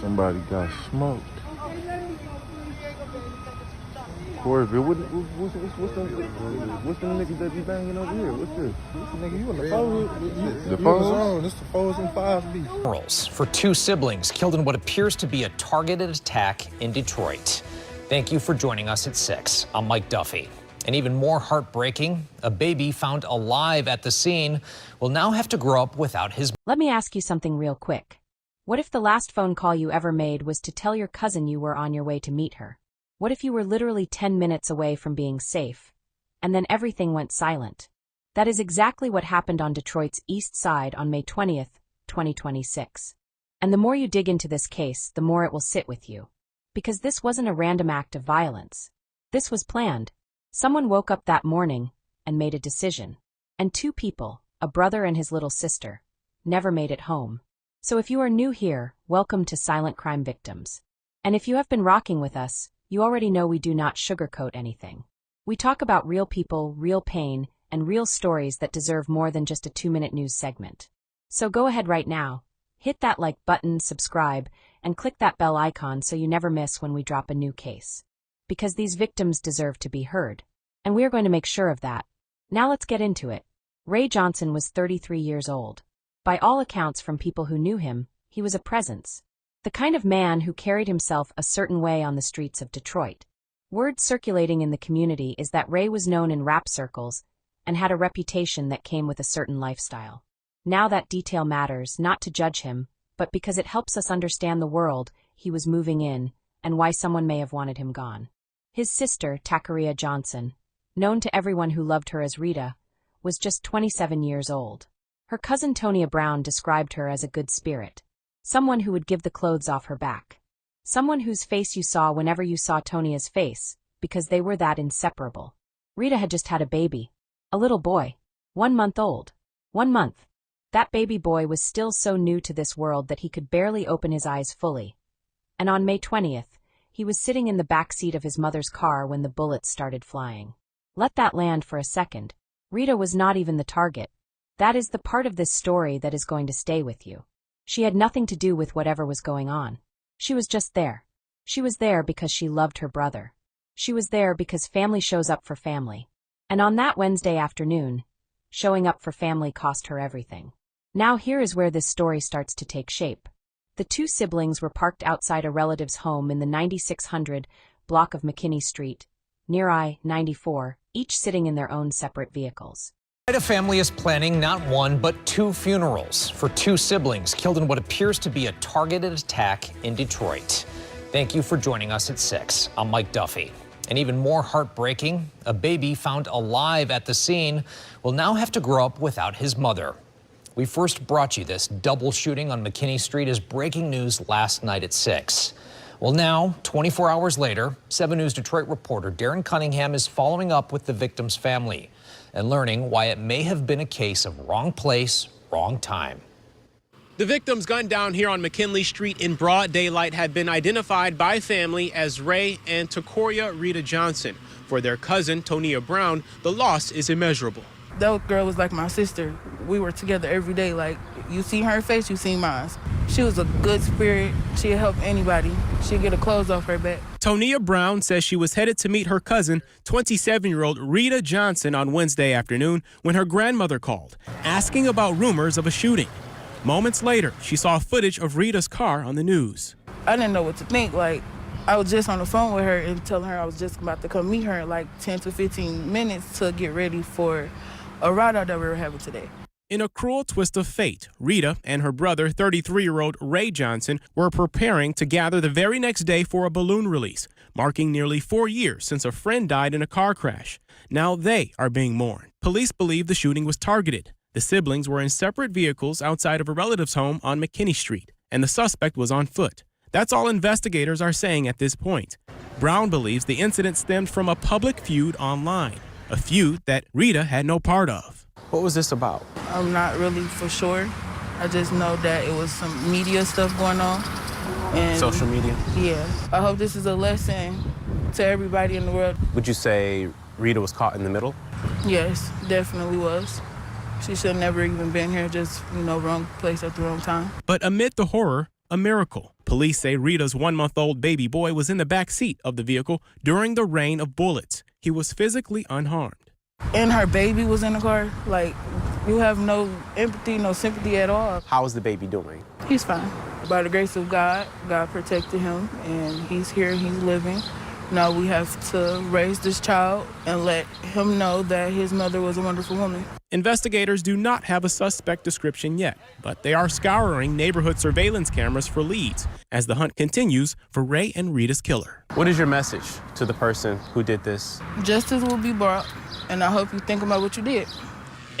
Somebody got smoked. Corville, what's the niggas that be banging over here? What's this? What's the nigga? You on the phone? The phone? It's the 4s and 5s. For two siblings killed in what appears to be a targeted attack in Detroit. Thank you for joining us at 6. I'm Mike Duffy. And even more heartbreaking, a baby found alive at the scene will now have to grow up without his. Let me ask you something real quick. What if the last phone call you ever made was to tell your cousin you were on your way to meet her? What if you were literally 10 minutes away from being safe, and then everything went silent? That is exactly what happened on Detroit's East Side on May 20th, 2026. And the more you dig into this case, the more it will sit with you. Because this wasn't a random act of violence. This was planned. Someone woke up that morning and made a decision. And two people, a brother and his little sister, never made it home. So if you are new here, welcome to Silent Crime Victims. And if you have been rocking with us, you already know we do not sugarcoat anything. We talk about real people, real pain, and real stories that deserve more than just a 2-minute news segment. So go ahead right now, hit that like button, subscribe, and click that bell icon so you never miss when we drop a new case. Because these victims deserve to be heard. And we are going to make sure of that. Now let's get into it. Raye Johnson was 33 years old. By all accounts from people who knew him, he was a presence. The kind of man who carried himself a certain way on the streets of Detroit. Word circulating in the community is that Raye was known in rap circles and had a reputation that came with a certain lifestyle. Now that detail matters, not to judge him, but because it helps us understand the world he was moving in and why someone may have wanted him gone. His sister, Tacoreya Johnson, known to everyone who loved her as Rita, was just 27 years old. Her cousin Tonya Brown described her as a good spirit. Someone who would give the clothes off her back. Someone whose face you saw whenever you saw Tonya's face, because they were that inseparable. Rita had just had a baby. A little boy. 1 month old. 1 month. That baby boy was still so new to this world that he could barely open his eyes fully. And on May 20th, he was sitting in the back seat of his mother's car when the bullets started flying. Let that land for a second. Rita was not even the target. That is the part of this story that is going to stay with you. She had nothing to do with whatever was going on. She was just there. She was there because she loved her brother. She was there because family shows up for family. And on that Wednesday afternoon, showing up for family cost her everything. Now here is where this story starts to take shape. The two siblings were parked outside a relative's home in the 9600 block of McKinney Street, near I-94, each sitting in their own separate vehicles. The family is planning not one, but 2 funerals for 2 siblings killed in what appears to be a targeted attack in Detroit. Thank you for joining us at 6. I'm Mike Duffy. And even more heartbreaking, a baby found alive at the scene will now have to grow up without his mother. We first brought you this double shooting on McKinney Street as breaking news last night at 6. Well, now, 24 hours later, 7 News Detroit reporter Darren Cunningham is following up with the victim's family and learning why it may have been a case of wrong place, wrong time. The victims gunned down here on McKinley Street in broad daylight have been identified by family as Raye and Tacoreya Rita Johnson. For their cousin, Tonya Brown, the loss is immeasurable. That girl was like my sister. We were together every day. Like, you see her face, you see mine. She was a good spirit. She'd help anybody. She'd get her clothes off her back. Tonya Brown says she was headed to meet her cousin, 27-year-old Rita Johnson, on Wednesday afternoon when her grandmother called, asking about rumors of a shooting. Moments later, she saw footage of Rita's car on the news. I didn't know what to think. Like, I was just on the phone with her and telling her I was just about to come meet her in like 10 to 15 minutes to get ready for a ride out that we were having today. In a cruel twist of fate, Rita and her brother, 33-year-old Raye Johnson, were preparing to gather the very next day for a balloon release, marking nearly 4 years since a friend died in a car crash. Now they are being mourned. Police believe the shooting was targeted. The siblings were in separate vehicles outside of a relative's home on McKinney Street, and the suspect was on foot. That's all investigators are saying at this point. Brown believes the incident stemmed from a public feud online, a feud that Rita had no part of. What was this about? I'm not really for sure. I just know that it was some media stuff going on. And Social media? Yeah. I hope this is a lesson to everybody in the world. Would you say Rita was caught in the middle? Yes, definitely was. She should have never even been here, just, wrong place at the wrong time. But amid the horror, A miracle. Police say Rita's 1-month-old baby boy was in the back seat of the vehicle during the rain of bullets. He was physically unharmed. And her baby was in the car. Like, you have no empathy, no sympathy at all. How is the baby doing? He's fine. By the grace of God, God protected him, and he's here, he's living. Now we have to raise this child and let him know that his mother was a wonderful woman. Investigators do not have a suspect description yet, but they are scouring neighborhood surveillance cameras for leads as the hunt continues for Raye and Rita's killer. What is your message to the person who did this? Justice will be brought, and I hope you think about what you did.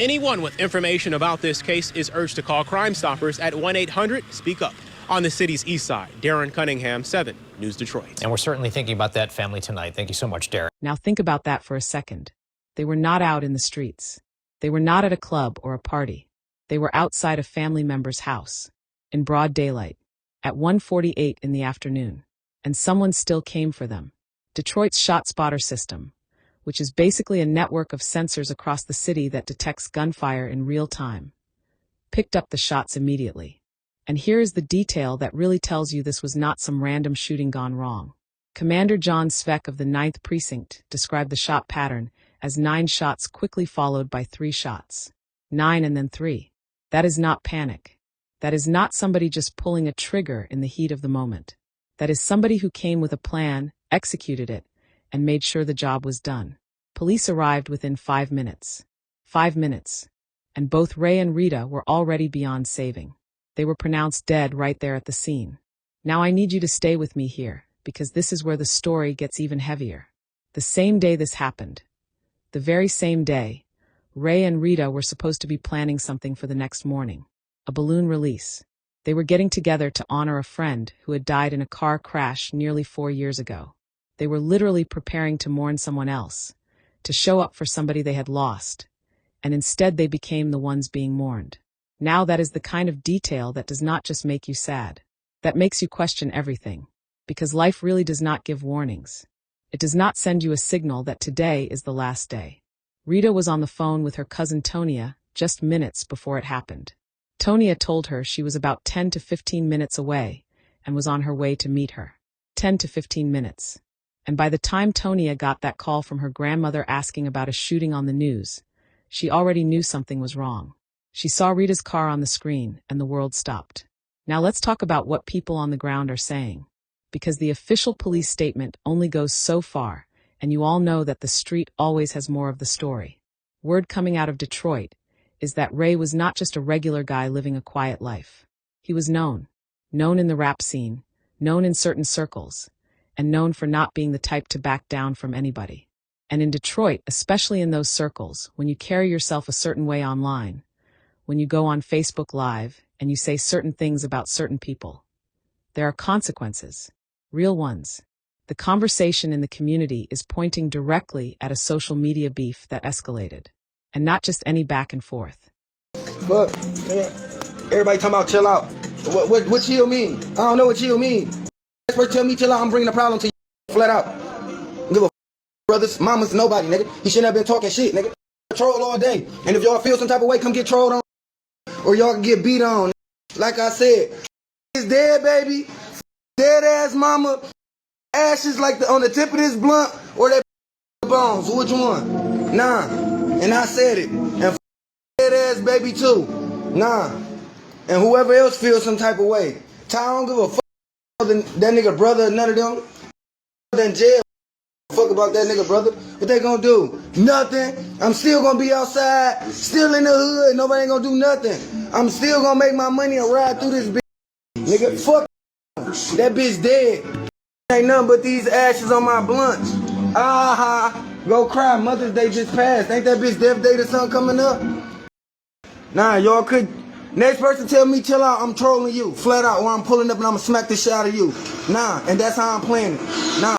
Anyone with information about this case is urged to call Crime Stoppers at 1-800-SPEAK-UP. On the city's east side, Darren Cunningham, 7 News Detroit. And we're certainly thinking about that family tonight. Thank you so much, Darren. Now think about that for a second. They were not out in the streets. They were not at a club or a party. They were outside a family member's house, in broad daylight, at 1:48 in the afternoon, and someone still came for them. Detroit's ShotSpotter system, which is basically a network of sensors across the city that detects gunfire in real time, picked up the shots immediately. And here is the detail that really tells you this was not some random shooting gone wrong. Commander John Svek of the 9th Precinct described the shot pattern as 9 shots quickly followed by 3 shots. 9 and then 3. That is not panic. That is not somebody just pulling a trigger in the heat of the moment. That is somebody who came with a plan, executed it, and made sure the job was done. Police arrived within 5 minutes. 5 minutes. And both Raye and Rita were already beyond saving. They were pronounced dead right there at the scene. Now I need you to stay with me here, because this is where the story gets even heavier. The same day this happened, the very same day, Raye and Rita were supposed to be planning something for the next morning. A balloon release. They were getting together to honor a friend who had died in a car crash nearly 4 years ago. They were literally preparing to mourn someone else, to show up for somebody they had lost, and instead they became the ones being mourned. Now that is the kind of detail that does not just make you sad. That makes you question everything. Because life really does not give warnings. It does not send you a signal that today is the last day. Rita was on the phone with her cousin Tonia just minutes before it happened. Tonia told her she was about 10 to 15 minutes away and was on her way to meet her. 10 to 15 minutes. And by the time Tonia got that call from her grandmother asking about a shooting on the news, she already knew something was wrong. She saw Rita's car on the screen, and the world stopped. Now let's talk about what people on the ground are saying. Because the official police statement only goes so far, and you all know that the street always has more of the story. Word coming out of Detroit is that Raye was not just a regular guy living a quiet life. He was known. Known in the rap scene, known in certain circles, and known for not being the type to back down from anybody. And in Detroit, especially in those circles, when you carry yourself a certain way online, when you go on Facebook Live and you say certain things about certain people, there are consequences, real ones. The conversation in the community is pointing directly at a social media beef that escalated, and not just any back and forth. But everybody talking about chill out. What chill mean? I don't know what chill mean. Expert tell me chill out, I'm bringing the problem to you flat out. Give a brothers, mamas, nobody, nigga. He shouldn't have been talking shit, nigga. Troll all day. And if y'all feel some type of way, come get trolled on. Or y'all can get beat on. Like I said, is dead, baby. Dead ass mama. Ashes like on the tip of this blunt or that bones. Which one? Nah. And I said it. And dead ass baby too. Nah. And whoever else feels some type of way. I don't give a fuck that nigga brother, none of them. In jail. Fuck about that nigga brother. What they gonna do? Nothing. I'm still gonna be outside, still in the hood. Nobody ain't gonna do nothing. I'm still gonna make my money and ride through this bitch. Nigga, fuck that bitch dead. Ain't nothing but these ashes on my blunts. Go cry. Mother's Day just passed. Ain't that bitch Death Day or something coming up? Nah, y'all could. Next person tell me chill out, I'm trolling you. Flat out, or I'm pulling up and I'm gonna smack the shit out of you. Nah, and that's how I'm playing it. Nah.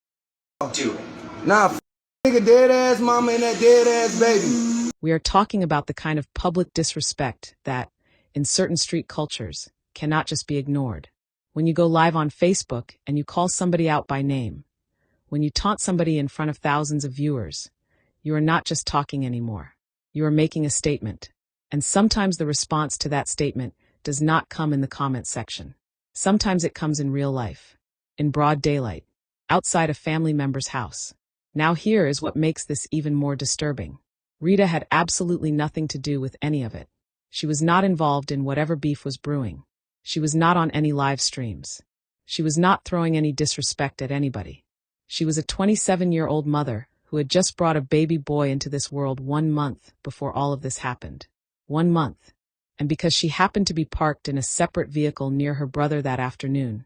Nah, nigga dead ass mama and that dead ass baby. We are talking about the kind of public disrespect that, in certain street cultures, cannot just be ignored. When you go live on Facebook and you call somebody out by name, when you taunt somebody in front of thousands of viewers, you are not just talking anymore. You are making a statement. And sometimes the response to that statement does not come in the comment section. Sometimes it comes in real life, in broad daylight, outside a family member's house. Now here is what makes this even more disturbing. Rita had absolutely nothing to do with any of it. She was not involved in whatever beef was brewing. She was not on any live streams. She was not throwing any disrespect at anybody. She was a 27-year-old mother who had just brought a baby boy into this world 1 month before all of this happened. 1 month. And because she happened to be parked in a separate vehicle near her brother that afternoon,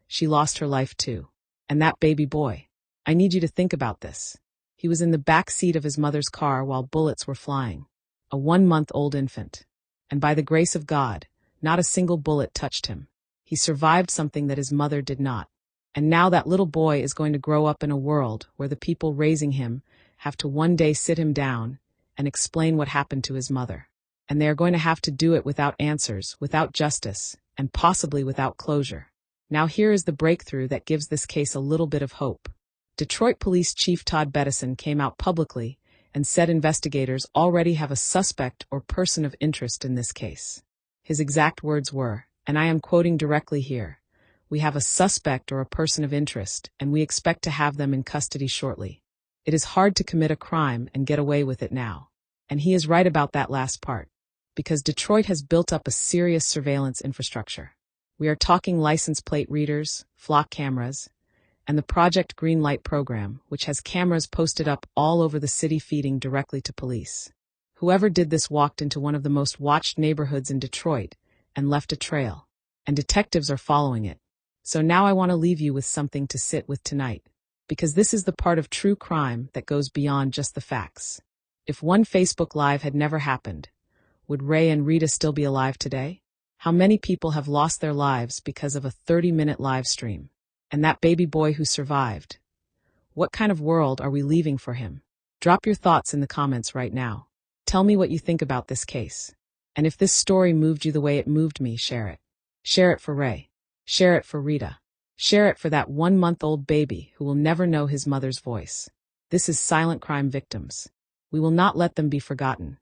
she lost her life too. And that baby boy, I need you to think about this. He was in the back seat of his mother's car while bullets were flying. A 1-month-old infant. And by the grace of God, not a single bullet touched him. He survived something that his mother did not. And now that little boy is going to grow up in a world where the people raising him have to one day sit him down and explain what happened to his mother. And they are going to have to do it without answers, without justice, and possibly without closure. Now here is the breakthrough that gives this case a little bit of hope. Detroit Police Chief Todd Bettison came out publicly and said investigators already have a suspect or person of interest in this case. His exact words were, and I am quoting directly here, "We have a suspect or a person of interest, and we expect to have them in custody shortly." It is hard to commit a crime and get away with it now. And he is right about that last part. Because Detroit has built up a serious surveillance infrastructure. We are talking license plate readers, flock cameras, and the Project Greenlight program, which has cameras posted up all over the city feeding directly to police. Whoever did this walked into one of the most watched neighborhoods in Detroit and left a trail, and detectives are following it. So now I want to leave you with something to sit with tonight, because this is the part of true crime that goes beyond just the facts. If one Facebook Live had never happened, would Raye and Rita still be alive today? How many people have lost their lives because of a 30-minute live stream? And that baby boy who survived, what kind of world are we leaving for him? Drop your thoughts in the comments right now. Tell me what you think about this case. And if this story moved you the way it moved me, share it. Share it for Raye. Share it for Rita. Share it for that 1-month-old baby who will never know his mother's voice. This is Silent Crime Victims. We will not let them be forgotten.